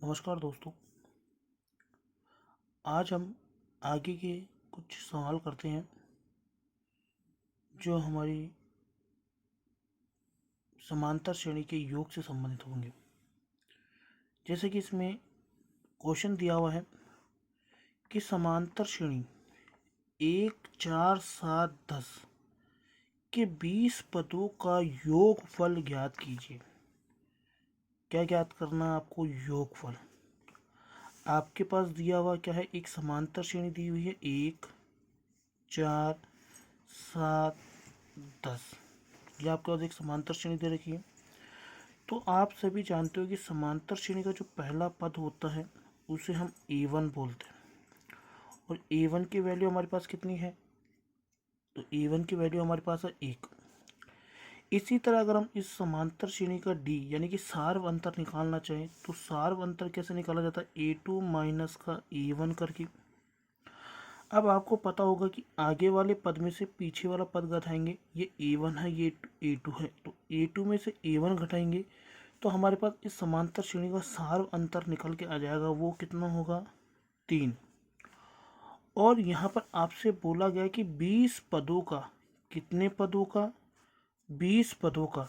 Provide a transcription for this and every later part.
नमस्कार दोस्तों। आज हम आगे के कुछ सवाल करते हैं जो हमारी समांतर श्रेणी के योग से संबंधित होंगे। जैसे कि इसमें क्वेश्चन दिया हुआ है कि समांतर श्रेणी 1, 4, 7, 10 के 20 पदों का योगफल ज्ञात कीजिए। क्या ज्ञात करना है आपको? योगफल। आपके पास दिया हुआ क्या है? एक समांतर श्रेणी दी हुई है 1, 4, 7, 10। ये आपके पास एक समांतर श्रेणी दे रखी है। तो आप सभी जानते हो कि समांतर श्रेणी का जो पहला पद होता है उसे हम A1 बोलते हैं। और A1 की वैल्यू हमारे पास कितनी है? तो A1 की वैल्यू हमारे पास है 1। इसी तरह अगर हम इस समांतर श्रेणी का D यानी कि सार्व अंतर निकालना चाहें तो सार्व अंतर कैसे निकाला जाता है? A2 माइनस का A1 करके। अब आपको पता होगा कि आगे वाले पद में से पीछे वाला पद घटाएंगे। ये A1 है, ये A2 है, तो A2 में से A1 घटाएंगे तो हमारे पास इस समांतर श्रेणी का सार्व अंतर निकल के आ जाएगा। वो कितना होगा? 3। और यहाँ पर आपसे बोला गया कि 20 पदों का, कितने पदों का? 20 पदों का।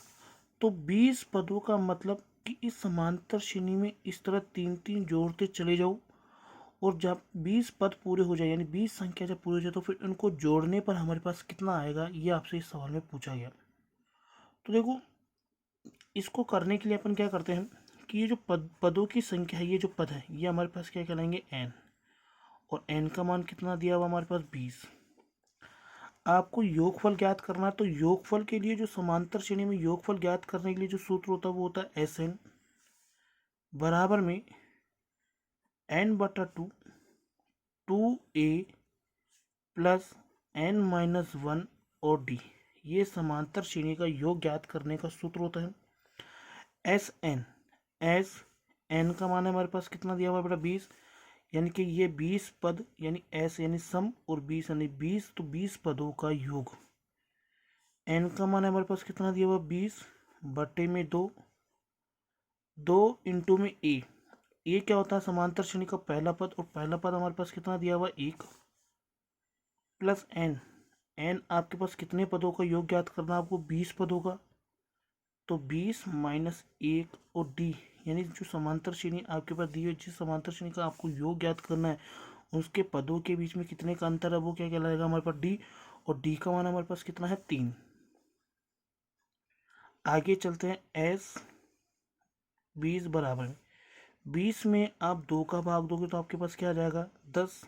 तो 20 पदों का मतलब कि इस समांतर श्रेणी में इस तरह 3-3 जोड़ते चले जाओ और जब 20 पद पूरे हो जाए यानी 20 संख्या जब पूरी हो जाए तो फिर उनको जोड़ने पर हमारे पास कितना आएगा, ये आपसे इस सवाल में पूछा गया। तो देखो, इसको करने के लिए अपन क्या करते हैं कि ये जो पदों की संख्या है, ये जो पद है ये हमारे पास क्या कहलाएंगे? n। और n का मान कितना दिया हुआ हमारे पास? 20। आपको योगफल ज्ञात करना है तो योगफल के लिए जो समांतर श्रेणी में योगफल ज्ञात करने के लिए जो सूत्र होता है वो होता है Sn बराबर में n/2 2a plus n minus 1 और d। ये समांतर श्रेणी का योग ज्ञात करने का सूत्र होता है। एस एन का मान है हमारे पास कितना दिया हुआ है बेटा? 20। यानी कि ये 20 पद यानी एस यानी सम और 20 यानी 20, तो 20 पदों का योग। एन का मान है हमारे पास कितना दिया हुआ? 20 बटे में 2, 2 इंटू में ए क्या होता है? समांतर श्रेणी का पहला पद, और पहला पद हमारे पास कितना दिया हुआ? 1 प्लस एन आपके पास कितने पदों का योग ज्ञात करना है आपको? 20 पदों का। तो 20 माइनस 1 और डी यानी जो समांतर श्रेणी आपके पास दी है, जिस समांतर श्रेणी का आपको योग ज्ञात करना है उसके पदों के बीच में कितने का अंतर है वो क्या कहलाएगा हमारे पास? डी। और डी का मान हमारे पास कितना है? 3। आगे चलते हैं। एस 20 बराबर 20 में आप 2 का भाग दोगे तो आपके पास क्या आ जाएगा? 10।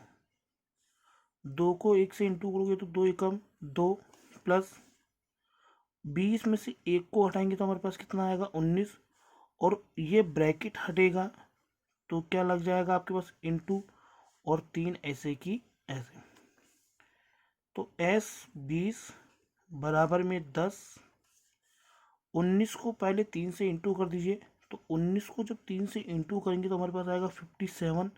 2 को 1 से इंटू करोगे तो 2 एकम 2 प्लस 20 में से 1 को हटाएंगे तो हमारे पास कितना आएगा? 19। और ये ब्रैकेट हटेगा तो क्या लग जाएगा आपके पास? इंटू और 3 ऐसे की ऐसे। तो S 20 बराबर में 10। 19 को पहले 3 से इंटू कर दीजिए, तो 19 को जब 3 से इंटू करेंगे तो हमारे पास आएगा 57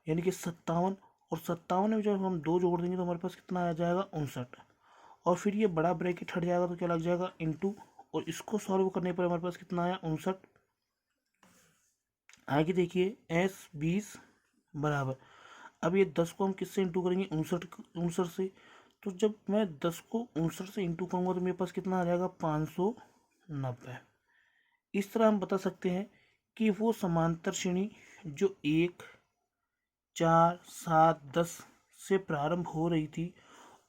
यानी कि 57। और 57 में जब हम 2 जोड़ देंगे तो हमारे पास कितना आ जाएगा? 59। और फिर ये बड़ा ब्रैकेट हट जाएगा तो क्या लग जाएगा? इंटू। और इसको सॉल्व करने पर हमारे पास कितना आया? 59। आगे देखिए S 20 बराबर, अब ये 10 को हम किससे इंटू करेंगे? 59 से। तो जब मैं 10 को 59 से इंटू करूँगा तो मेरे पास कितना आ जाएगा? 590। इस तरह हम बता सकते हैं कि वो समांतर श्रेणी जो 1, 4, 7, 10 से प्रारंभ हो रही थी,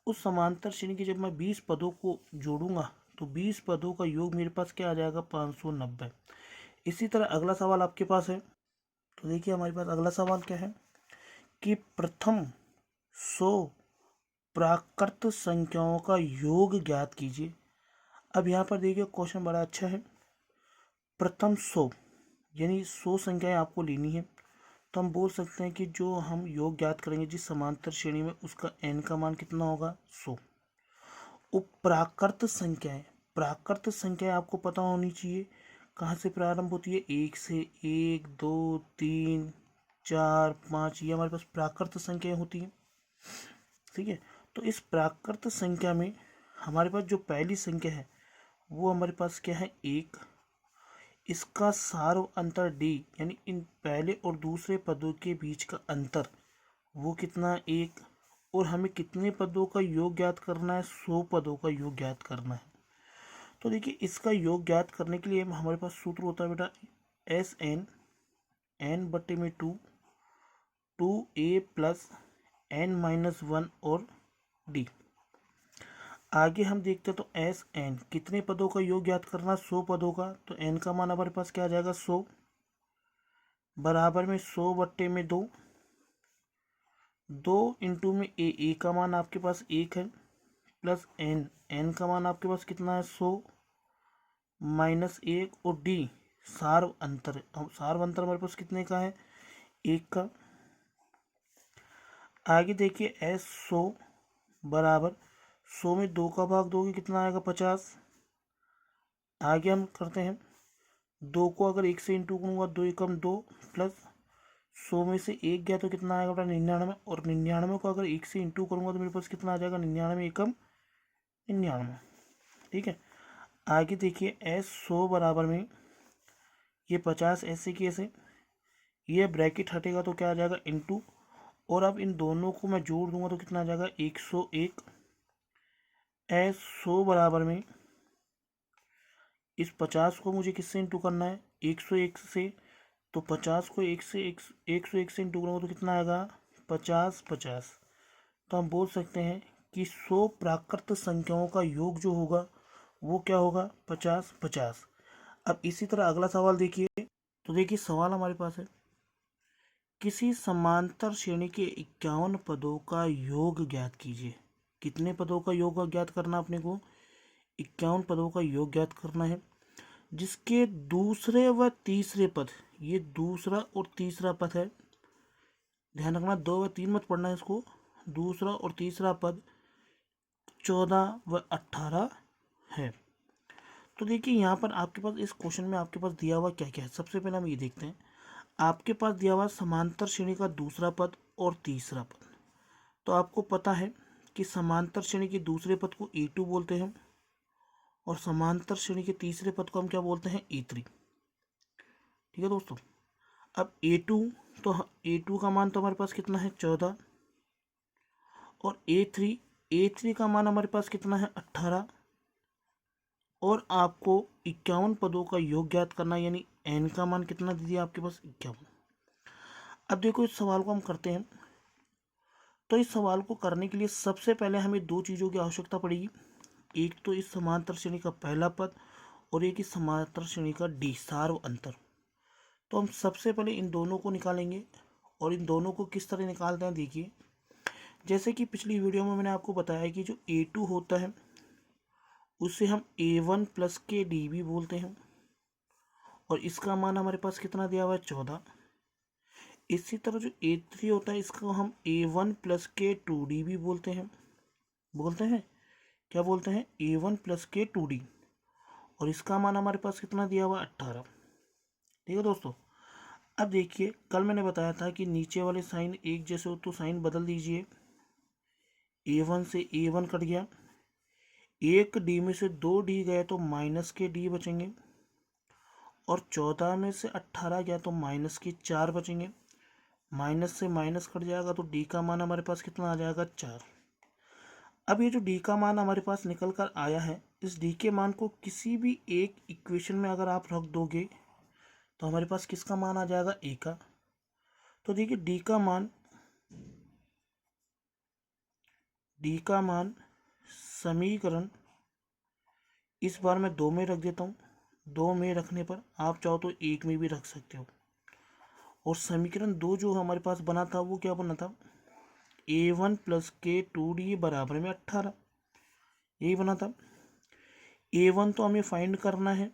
उस समांतर श्रेणी के जब मैं 20 पदों को जोड़ूंगा तो 20 पदों का योग मेरे पास क्या आ जाएगा? 590। इसी तरह अगला सवाल आपके पास है। तो देखिए हमारे पास अगला सवाल क्या है कि प्रथम 100 प्राकृत संख्याओं का योग ज्ञात कीजिए। अब यहाँ पर देखिए क्वेश्चन बड़ा अच्छा है। प्रथम 100 यानी 100 संख्याएं आपको लेनी है। तो हम बोल सकते हैं कि जो हम योग ज्ञात करेंगे जिस समांतर श्रेणी में, उसका n का मान कितना होगा? 100। प्राकृत संख्याएं, प्राकृत संख्याएं आपको पता होनी चाहिए कहाँ से प्रारंभ होती है? 1 से। 1, 2, 3, 4, 5 ये हमारे पास प्राकृत संख्याएं होती हैं। ठीक है। तो इस प्राकृत संख्या में हमारे पास जो पहली संख्या है वो हमारे पास क्या है? 1। इसका सार्व अंतर डी, यानी इन पहले और दूसरे पदों के बीच का अंतर वो कितना, 1। और हमें कितने पदों का योग ज्ञात करना है, 100 पदों का योग ज्ञात करना है। तो देखिए इसका योग ज्ञात करने के लिए हमारे पास सूत्र होता है बेटा एस एन, एन बटे में 2, 2a प्लस n-1 और d। आगे हम देखते हैं तो एस एन कितने पदों का योग ज्ञात करना, 100 पदों का। तो n का मान हमारे पास क्या आ जाएगा, 100 बराबर में 100 बट्टे में 2, 2 इंटू में ए का मान आपके पास 1 है, प्लस n का मान आपके पास कितना है, 100 माइनस 1, और d सार्व अंतर, सार्व अंतर हमारे पास कितने का है, 1 का। आगे देखिए एस 100 बराबर 100 में 2 का भाग दोगे कितना आएगा, 50। आगे हम करते हैं 2 को अगर 1 से इंटू करूँगा, 2 एकम 2, प्लस 100 में से 1 गया तो कितना आएगा बेटा, 99। और 99 को अगर 1 से इंटू करूँगा तो मेरे पास कितना आ जाएगा, 99 एकम 99। ठीक है। आगे देखिए एस 100 बराबर में ये 50 ऐसे की ऐसे, ये ब्रैकेट हटेगा तो क्या आ जाएगा, इंटू, और अब इन दोनों को मैं जोड़ दूंगा तो कितना आ जाएगा, 101। एस 100 बराबर में इस 50 को मुझे किससे इंटू करना है, 101 से। तो 50 को 101 से इंटू करूँगा तो कितना आएगा, 50 50। तो हम बोल सकते हैं कि 100 प्राकृत संख्याओं का योग जो होगा वो क्या होगा, 50 50। अब इसी तरह अगला सवाल देखिए। तो देखिए सवाल हमारे पास है, किसी समांतर श्रेणी के 51 पदों का योग ज्ञात कीजिए। कितने पदों का योग ज्ञात करना अपने को, 51 पदों का योग ज्ञात करना है, जिसके दूसरे व तीसरे पद, ये दूसरा और तीसरा पद है, ध्यान रखना 2 व 3 मत पढ़ना है इसको, दूसरा और तीसरा पद 14 व 18 है। तो देखिए यहाँ पर आपके पास इस क्वेश्चन में आपके पास दिया हुआ क्या क्या है। सबसे पहले हम ये देखते हैं, आपके पास दिया हुआ समांतर श्रेणी का दूसरा पद और तीसरा पद। तो आपको पता है कि समांतर श्रेणी के दूसरे पद को A2 बोलते हैं और समांतर श्रेणी के तीसरे पद को हम क्या बोलते हैं, A3। ठीक है दोस्तों। अब A2, तो A2 का मान तो हमारे पास कितना है, 14, और A3 का मान हमारे पास कितना है, 18, और आपको 51 पदों का योग ज्ञात करना, यानी n का मान कितना दे दिया आपके पास, 51। अब देखो इस सवाल को हम करते हैं। तो इस सवाल को करने के लिए सबसे पहले हमें दो चीज़ों की आवश्यकता पड़ेगी, एक तो इस समांतर श्रेणी का पहला पद और एक इस समांतर श्रेणी का डी सार्व अंतर। तो हम सबसे पहले इन दोनों को निकालेंगे, और इन दोनों को किस तरह निकालते हैं देखिए। जैसे कि पिछली वीडियो में मैंने आपको बताया कि जो A2 होता है उसे हम A1 प्लस के डी भी बोलते हैं, और इसका मान हमारे पास कितना दिया हुआ है, 14। इसी तरह जो A3 होता है इसको हम A1 प्लस के 2D भी बोलते हैं, क्या बोलते हैं, A1 प्लस के 2D, और इसका मान हमारे पास कितना दिया हुआ है, 18। ठीक है दोस्तों। अब देखिए कल मैंने बताया था कि नीचे वाले साइन एक जैसे हो तो साइन बदल दीजिए, A1 से A1 कट गया, एक डी में से 2D गए तो माइनस के डी बचेंगे, और 14 में से 18 गया तो माइनस के 4 बचेंगे। माइनस से माइनस कट जाएगा तो डी का मान हमारे पास कितना आ जाएगा, 4। अब ये जो डी का मान हमारे पास निकल कर आया है, इस डी के मान को किसी भी एक इक्वेशन में अगर आप रख दोगे तो हमारे पास किसका मान आ जाएगा, ए का। तो देखिए डी का मान समीकरण इस बार मैं 2 में रख देता हूँ, 2 में रखने पर आप चाहो तो 1 में भी रख सकते हो। और समीकरण 2 जो हमारे पास बना था वो क्या बना था, A1 प्लस के 2D बराबर में 18, यही बना था। A1 तो हमें फाइंड करना है,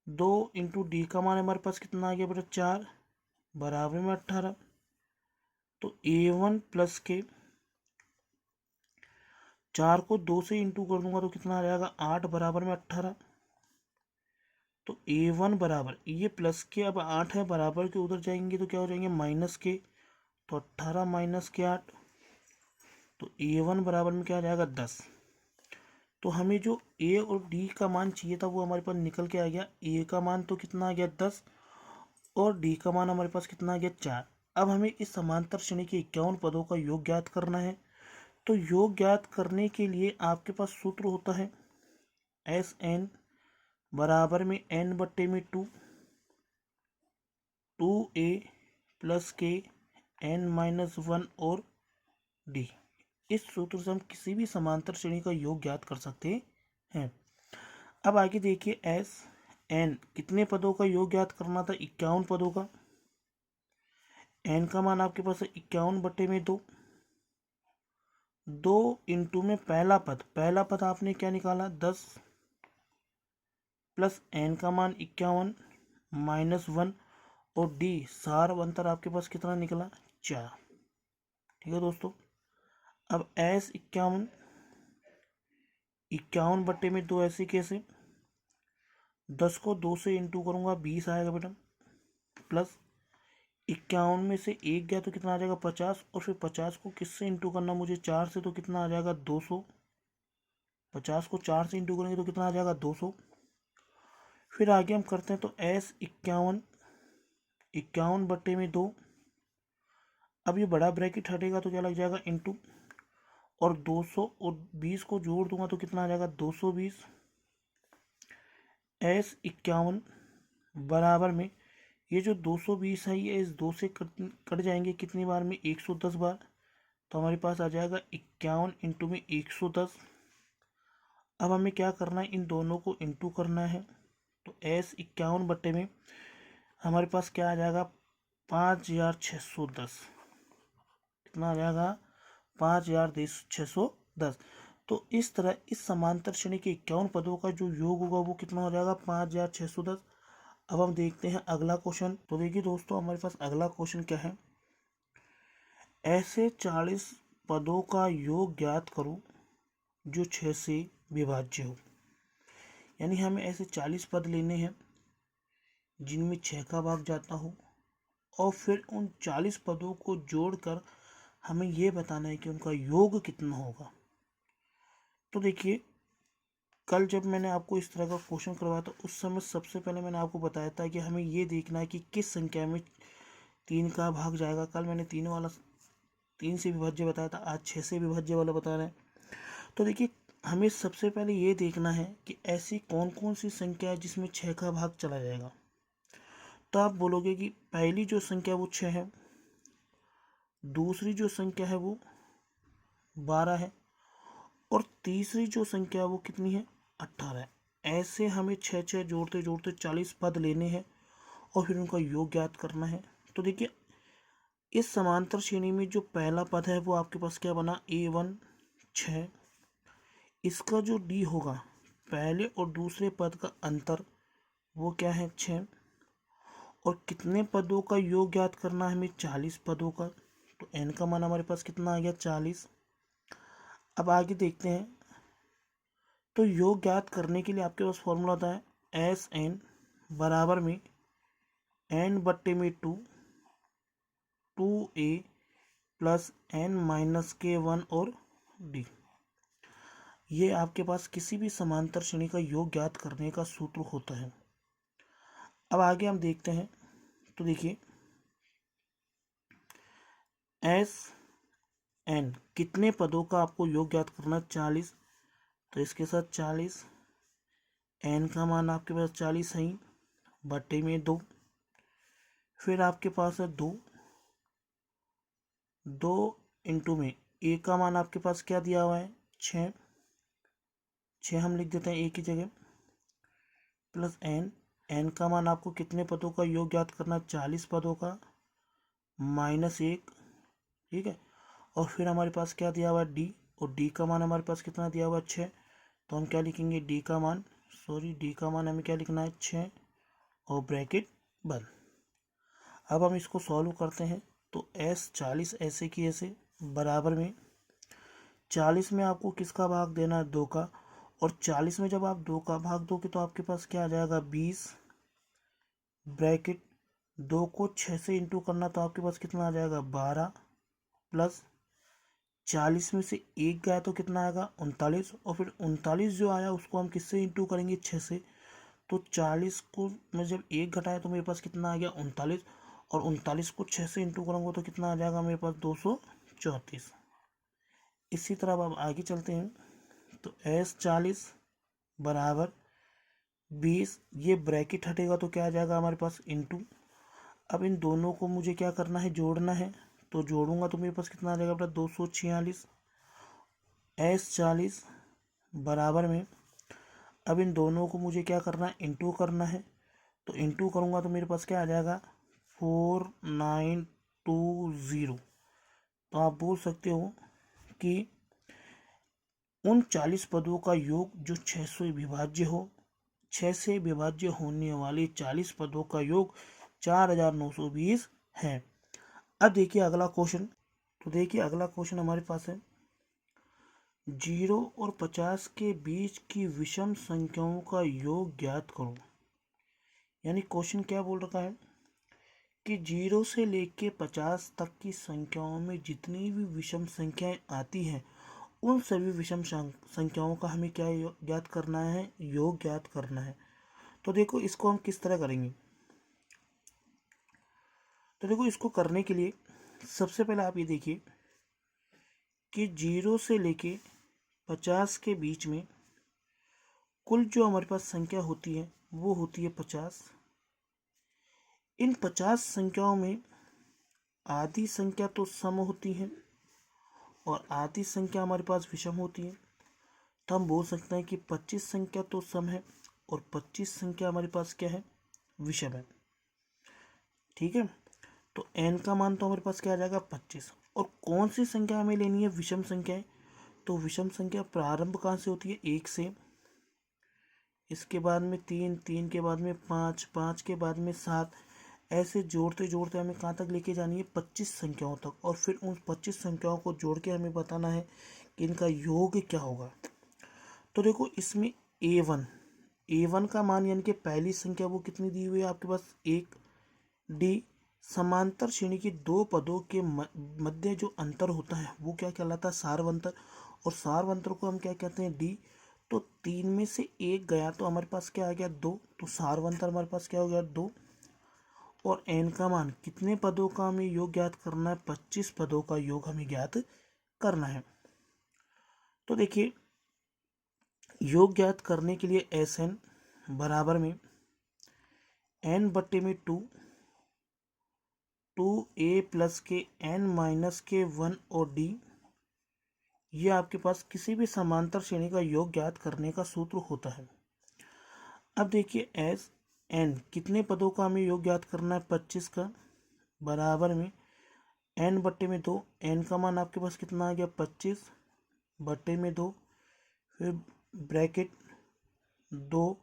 2 इंटू डी का मान हमारे पास कितना आ गया बेटा, 4 बराबर में 18। तो A1 प्लस के 4 को 2 से इंटू कर दूंगा तो कितना आ जाएगा, 8 बराबर में 18। तो A1 बराबर, ये प्लस के अब 8 है, बराबर के उधर जाएंगे तो क्या हो जाएंगे, माइनस के, तो 18 माइनस के 8, तो A1 बराबर में क्या आ जाएगा, 10। तो हमें जो ए और डी का मान चाहिए था वो हमारे पास निकल के आ गया। ए का मान तो कितना आ गया 10 और डी का मान हमारे पास कितना आ गया 4। अब हमें इस समांतर श्रेणी के 51 पदों का योग ज्ञात करना है। तो योग ज्ञात करने के लिए आपके पास सूत्र होता है एस एन बराबर में एन बट्टे में 2a प्लस के n-1 और डी। इस सूत्र से हम किसी भी समांतर श्रेणी का योग ज्ञात कर सकते हैं। अब आगे देखिए एस एन कितने पदों का योग ज्ञात करना था 51 पदों का। एन का मान आपके पास है 51 बटे में 2 इंटू में पहला पद आपने क्या निकाला 10 प्लस एन का मान 51 -1 और डी सार अंतर आपके पास कितना निकला 4। ठीक है दोस्तों। अब एस 51 बट्टे में 2 ऐसे कैसे 10 को 2 से इंटू करूंगा 20 आएगा बेटा प्लस 51 में से 1 गया तो कितना आ जाएगा 50 और फिर 50 को किससे इंटू करना मुझे 4 से तो कितना आ जाएगा 200। 50 को 4 से इंटू करेंगे तो कितना आ जाएगा 200। फिर आगे हम करते हैं तो एस 51 बट्टे में 2। अब ये बड़ा ब्रैकेट हटेगा तो क्या लग जाएगा इंटू और 200 और 20 को जोड़ दूंगा तो कितना आ जाएगा 220। एस 51 बराबर में ये जो 220 है ये इस 2 से कट जाएंगे कितनी बार में 110 बार। तो हमारे पास आ जाएगा 51 इंटू में 110। अब हमें क्या करना है इन दोनों को इंटू करना है। तो एस 51 बट्टे में हमारे पास क्या आ जाएगा 5610। कितना आ जाएगा 5610। तो इस तरह इस समांतर श्रेणी के 51 पदों का जो योग होगा वो कितना हो जाएगा 5610। अब हम देखते हैं अगला क्वेश्चन। तो देखिए दोस्तों हमारे पास अगला क्वेश्चन क्या है ऐसे 40 पदों का योग ज्ञात करो जो 6 से विभाज्य हो। यानी हमें ऐसे 40 पद लेने हैं जिनमें 6 का भाग जाता हो और फिर उन 40 पदों को जोड़कर हमें ये बताना है कि उनका योग कितना होगा। तो देखिए कल जब मैंने आपको इस तरह का क्वेश्चन करवाया था उस समय सबसे पहले मैंने आपको बताया था कि हमें ये देखना है कि किस संख्या में 3 का भाग जाएगा। कल मैंने 3 से विभाज्य बताया था, आज 6 से विभाज्य वाला बता रहे हैं। तो देखिए हमें सबसे पहले ये देखना है कि ऐसी कौन कौन सी संख्या है जिसमें 6 का भाग चला जाएगा। तो आप बोलोगे कि पहली जो संख्या वो 6 है, दूसरी जो संख्या है वो 12 है और तीसरी जो संख्या वो कितनी है 18 है। ऐसे हमें 6 जोड़ते जोड़ते 40 पद लेने हैं और फिर उनका योग ज्ञात करना है। तो देखिए इस समांतर श्रेणी में जो पहला पद है वो आपके पास क्या बना A1 6। इसका जो डी होगा पहले और दूसरे पद का अंतर वो क्या है 6 और कितने पदों का योग ज्ञात करना है हमें 40 पदों का। तो n का मान हमारे पास कितना आ गया 40। अब आगे देखते हैं। तो योग ज्ञात करने के लिए आपके पास फॉर्मूला होता है एस एन बराबर में n बट्टे में 2a प्लस n-k1 और d। ये आपके पास किसी भी समांतर श्रेणी का योग ज्ञात करने का सूत्र होता है। अब आगे हम देखते हैं। तो देखिए एस एन कितने पदों का आपको योग ज्ञात करना 40। तो इसके साथ 40 एन का मान आपके पास 40 है बट्टे में 2। फिर आपके पास है 2 इंटू में ए का मान आपके पास क्या दिया हुआ है 6 हम लिख देते हैं ए की जगह प्लस एन का मान आपको कितने पदों का योग ज्ञात करना 40 पदों का -1। ठीक है। और फिर हमारे पास क्या दिया हुआ है डी और डी का मान हमारे पास कितना दिया हुआ है 6। तो हम क्या लिखेंगे डी का मान हमें क्या लिखना है 6 और ब्रैकेट बंद। अब हम इसको सॉल्व करते हैं। तो एस 40 ऐसे की ऐसे बराबर में 40 में आपको किसका भाग देना है 2 का और 40 में जब आप 2 का भाग दोगे तो आपके पास क्या आ जाएगा 20 ब्रैकेट 2 को 6 से इंटू करना तो आपके पास कितना आ जाएगा 12 प्लस 40 में से 1 गया तो कितना आएगा 39, और फिर 39 जो आया उसको हम किससे इंटू करेंगे 6 से। तो 40 को मैं जब 1 घटाया तो मेरे पास कितना आ गया 39, और 39 को 6 से इंटू करूँगा तो कितना आ जाएगा मेरे पास 234। इसी तरह अब आगे चलते हैं। तो S40 बराबर 20, ये ब्रैकेट हटेगा तो क्या आ जाएगा हमारे पास इंटू। अब इन दोनों को मुझे क्या करना है जोड़ना है, तो जोड़ूंगा तो मेरे पास कितना आ जाएगा बेटा 246। S40 बराबर में अब इन दोनों को मुझे क्या करना है इंटू करना है, तो इंटू करूंगा तो मेरे पास क्या आ जाएगा 4920। तो आप बोल सकते हो कि उन 40 पदों का योग जो 6 से विभाज्य हो, 6 से विभाज्य होने वाले 40 पदों का योग 4920 है। अब देखिए अगला क्वेश्चन। तो देखिए अगला क्वेश्चन हमारे पास है 0 और 50 के बीच की विषम संख्याओं का योग ज्ञात करो। यानी क्वेश्चन क्या बोल रखा है कि 0 से लेके 50 तक की संख्याओं में जितनी भी विषम संख्याएं आती हैं उन सभी विषम संख्याओं का हमें क्या ज्ञात करना है, योग ज्ञात करना है। तो देखो इसको हम किस तरह करेंगे। तो देखो इसको करने के लिए सबसे पहले आप ये देखिए कि 0 से लेके 50 के बीच में कुल जो हमारे पास संख्या होती है वो होती है 50। इन 50 संख्याओं में आधी संख्या तो सम होती है और आधी संख्या हमारे पास विषम होती है। तो हम बोल सकते हैं कि 25 संख्या तो सम है और 25 संख्या हमारे पास क्या है विषम है। ठीक है, तो n का मान तो हमारे पास क्या आ जाएगा 25। और कौन सी संख्या हमें लेनी है विषम संख्या है, तो विषम संख्या प्रारंभ कहाँ से होती है 1 से, इसके बाद में 3, 3 के बाद में 5, 5 के बाद में 7, ऐसे जोड़ते जोड़ते हमें कहाँ तक लेके जानी है 25 संख्याओं तक। और फिर उन 25 संख्याओं को जोड़ के हमें बताना है कि इनका योग क्या होगा। तो देखो इसमें A1 का मान यानी कि पहली संख्या वो कितनी दी हुई है आपके पास 1। डी समांतर श्रेणी के दो पदों के मध्य जो अंतर होता है वो क्या कहलाता है सार्वंतर, और सार्वंतर को हम क्या कहते हैं डी। तो 3 में से 1 गया तो हमारे पास क्या आ गया 2, तो सार्वंतर हमारे पास क्या हो गया 2। और n का मान कितने पदों का हमें योग ज्ञात करना है 25 पदों का योग हमें ज्ञात करना है। तो देखिए योग ज्ञात करने के लिए Sn बराबर में n बट्टे में 2a प्लस के n माइनस के 1 और d, ये आपके पास किसी भी समांतर श्रेणी का योग ज्ञात करने का सूत्र होता है। अब देखिए एस n कितने पदों का हमें योग ज्ञात करना है 25 का, बराबर में n बट्टे में 2, n का मान आपके पास कितना आ गया 25 बट्टे में 2, फिर ब्रैकेट 2,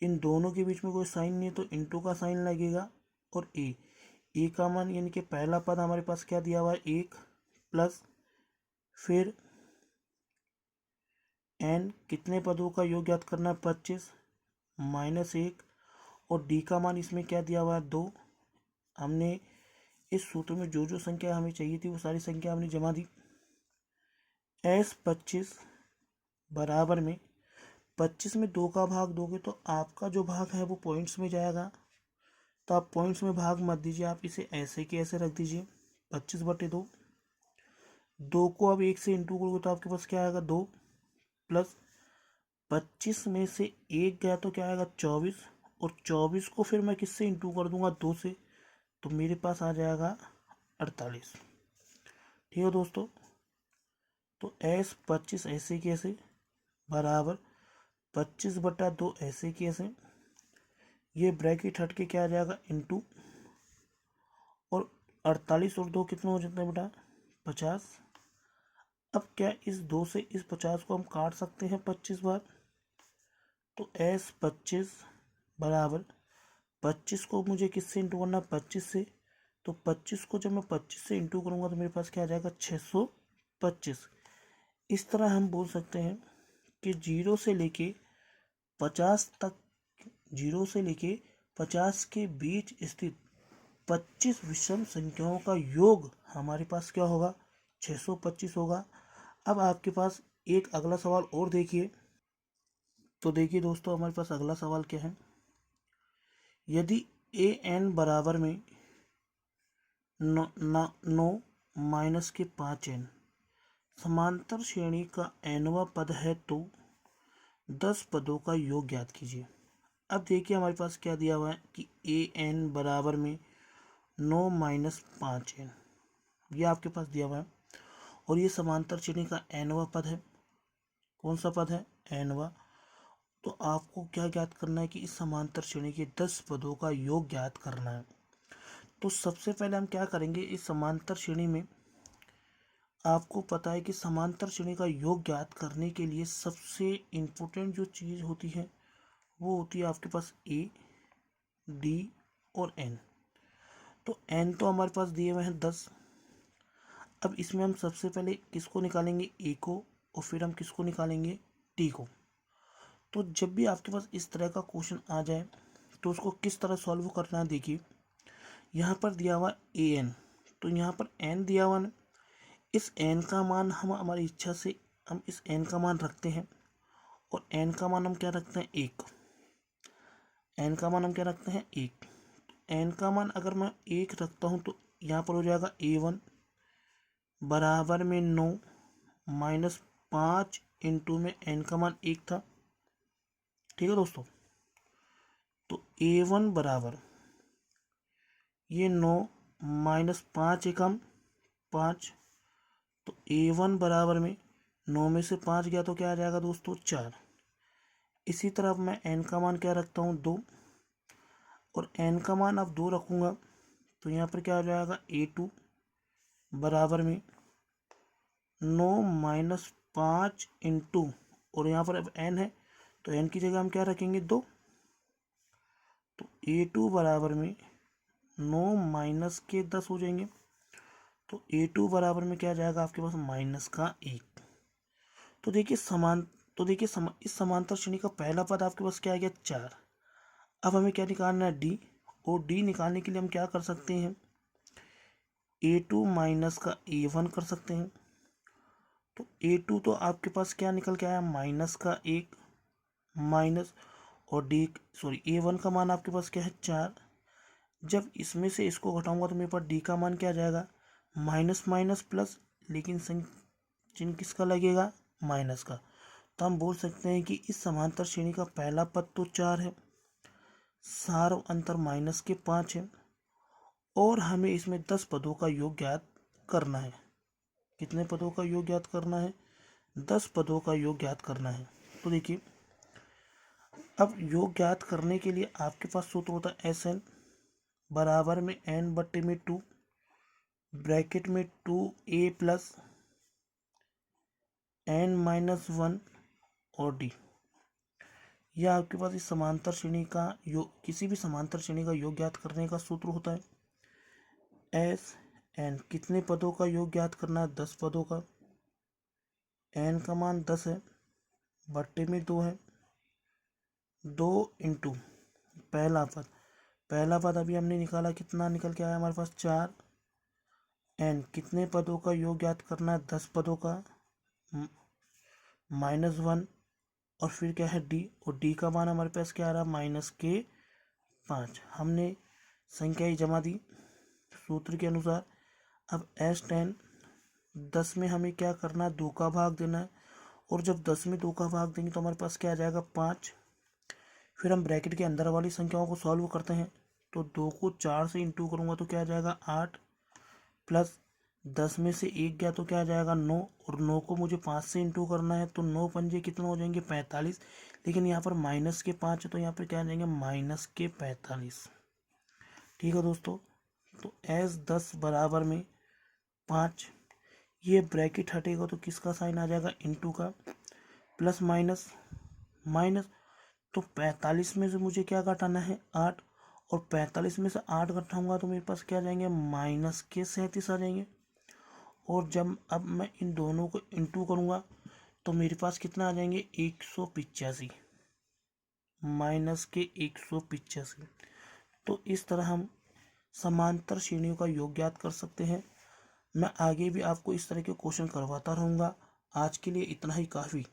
इन दोनों के बीच में कोई साइन नहीं है तो इंटू का साइन लगेगा, और ए का मान यानी कि पहला पद हमारे पास क्या दिया हुआ है 1 प्लस फिर n कितने पदों का योग ज्ञात करना है 25 माइनस 1, और d का मान इसमें क्या दिया हुआ है 2। हमने इस सूत्र में जो जो संख्या हमें चाहिए थी वो सारी संख्या हमने जमा दी। S25 बराबर में 25 में 2 का भाग दोगे तो आपका जो भाग है वो पॉइंट्स में जाएगा, तो आप पॉइंट्स में भाग मत दीजिए, आप इसे ऐसे के ऐसे रख दीजिए 25 बटे 2। 2 को अब 1 से इंटू करोगे तो आपके पास क्या आएगा 2 प्लस 25 में से 1 गया तो क्या आएगा 24, और 24 को फिर मैं किससे इंटू कर दूंगा 2 से, तो मेरे पास आ जाएगा 48। ठीक है दोस्तों, तो S25 ऐसे कैसे बराबर 25 बटा 2 ऐसे कैसे, ये ब्रैकेट हट के क्या आ जाएगा इंटू, और 48 और 2 कितना हो जाता है बेटा 50। अब क्या इस 2 से इस 50 को हम काट सकते हैं 25 बार, तो S25 बराबर 25 को मुझे किससे इंटू करना 25 से, तो 25 को जब मैं 25 से इंटू करूँगा तो मेरे पास क्या आ जाएगा 625। इस तरह हम बोल सकते हैं कि 0 से लेके 50 तक, 0 से लेके 50 के बीच स्थित 25 विषम संख्याओं का योग हमारे पास क्या होगा 625 होगा। अब आपके पास एक अगला सवाल और देखिए। तो देखिए दोस्तों, हमारे पास अगला सवाल क्या है। यदि ए एन बराबर में 9 माइनस के 5n समांतर श्रेणी का nवां पद है तो 10 पदों का योग ज्ञात कीजिए। अब देखिए हमारे पास क्या दिया हुआ है कि ए एन बराबर में 9 माइनस 5n, ये आपके पास दिया हुआ है और ये समांतर श्रेणी का nवां पद है। कौन सा पद है? nवां। तो आपको क्या ज्ञात करना है कि इस समांतर श्रेणी के 10 पदों का योग ज्ञात करना है। तो सबसे पहले हम क्या करेंगे, इस समांतर श्रेणी में आपको पता है कि समांतर श्रेणी का योग ज्ञात करने के लिए सबसे इम्पोर्टेंट जो चीज़ होती है वो होती है आपके पास ए, डी और एन। तो एन तो हमारे पास दिए हुए हैं 10। अब इसमें हम सबसे पहले किसको निकालेंगे? ए को, और फिर हम किसको निकालेंगे? डी को। तो जब भी आपके पास इस तरह का क्वेश्चन आ जाए तो उसको किस तरह सॉल्व करना है, देखिए यहाँ पर दिया हुआ ए एन, तो यहाँ पर एन दिया हुआ है। इस एन का मान हम हमारी इच्छा से हम इस एन का मान रखते हैं, और एन का मान हम क्या रखते हैं? 1। एन का मान हम क्या रखते हैं? 1। एन का मान अगर मैं 1 रखता हूँ तो यहाँ पर हो जाएगा A1 बराबर में 9 माइनस 5 इंटू में एन का मान 1 था। ठीक है दोस्तों, तो A1 बराबर ये 9 माइनस 5 एकम 5, तो A1 बराबर में 9 में से 5 गया तो क्या आ जाएगा दोस्तों? 4। इसी तरह मैं n का मान क्या रखता हूँ? 2, और n का मान अब 2 रखूँगा तो यहाँ पर क्या हो जाएगा? A2 बराबर में 9 माइनस 5 इंटू, और यहाँ पर अब n है तो n की जगह हम क्या रखेंगे? 2। तो A2 बराबर में 9 माइनस के 10 हो जाएंगे, तो A2 बराबर में क्या जाएगा आपके पास? माइनस का 1। तो देखिए इस समांतर श्रेणी का पहला पद आपके पास क्या आ गया? 4। अब हमें क्या निकालना है? डी। और डी निकालने के लिए हम क्या कर सकते हैं? A2 माइनस का A1 कर सकते हैं। तो A2 तो आपके पास क्या निकल के आया? माइनस का 1 माइनस, और A1 का मान आपके पास क्या है? 4। जब इसमें से इसको घटाऊंगा तो मेरे पास डी का मान क्या जाएगा? माइनस माइनस प्लस, लेकिन चिन्ह किसका लगेगा? माइनस का। तो हम बोल सकते हैं कि इस समांतर श्रेणी का पहला पद तो 4 है, सार अंतर माइनस के 5 है, और हमें इसमें 10 पदों का योग ज्ञात करना है। कितने पदों का योग ज्ञात करना है? 10 पदों का योग ज्ञात करना है। तो देखिए, अब योग ज्ञात करने के लिए आपके पास सूत्र होता है एस एन बराबर में n बट्टे में 2 ब्रैकेट में 2a प्लस n माइनस 1 और डी। यह आपके पास इस समांतर श्रेणी का योग, किसी भी समांतर श्रेणी का योग ज्ञात करने का सूत्र होता है। एस एन कितने पदों का योग ज्ञात करना है? 10 पदों का। एन का मान 10 है, बट्टे में 2 है, 2 इंटू पहला पद अभी हमने निकाला, कितना निकल के आया हमारे पास? 4। एन कितने पदों का योग ज्ञात करना है? 10 पदों का, माइनस 1, और फिर क्या है? डी। और डी का मान हमारे पास क्या आ रहा है? माइनस के 5। हमने संख्या ही जमा दी सूत्र के अनुसार। अब S10 10 में हमें क्या करना है? 2 का भाग देना है, और जब 10 में 2 का भाग देंगे तो हमारे पास क्या आ जाएगा? 5। फिर हम ब्रैकेट के अंदर वाली संख्याओं को सॉल्व करते हैं, तो 2 को 4 से इंटू करूँगा तो क्या आ जाएगा? 8 प्लस 10 में से 1 गया तो क्या आ जाएगा? 9, और 9 को मुझे 5 से इंटू करना है, तो 9 पंजे कितना हो जाएंगे? 45। लेकिन यहाँ पर माइनस के 5 है तो यहाँ पर क्या आ जाएंगे? माइनस के 45। ठीक है दोस्तों, तो S10 बराबर में 5, ये ब्रैकेट हटेगा तो किसका साइन आ जाएगा? इंटू का, प्लस माइनस माइनस, तो 45 में से मुझे क्या घटाना है? 8, और 45 में से 8 घटाऊंगा तो मेरे पास क्या आ जाएंगे? माइनस के 37 आ जाएंगे। और जब अब मैं इन दोनों को इंटू करूंगा तो मेरे पास कितना आ जाएंगे? 185, माइनस के 185। तो इस तरह हम समांतर श्रेणियों का योग ज्ञात कर सकते हैं। मैं आगे भी आपको इस तरह के क्वेश्चन करवाता रहूँगा। आज के लिए इतना ही काफ़ी।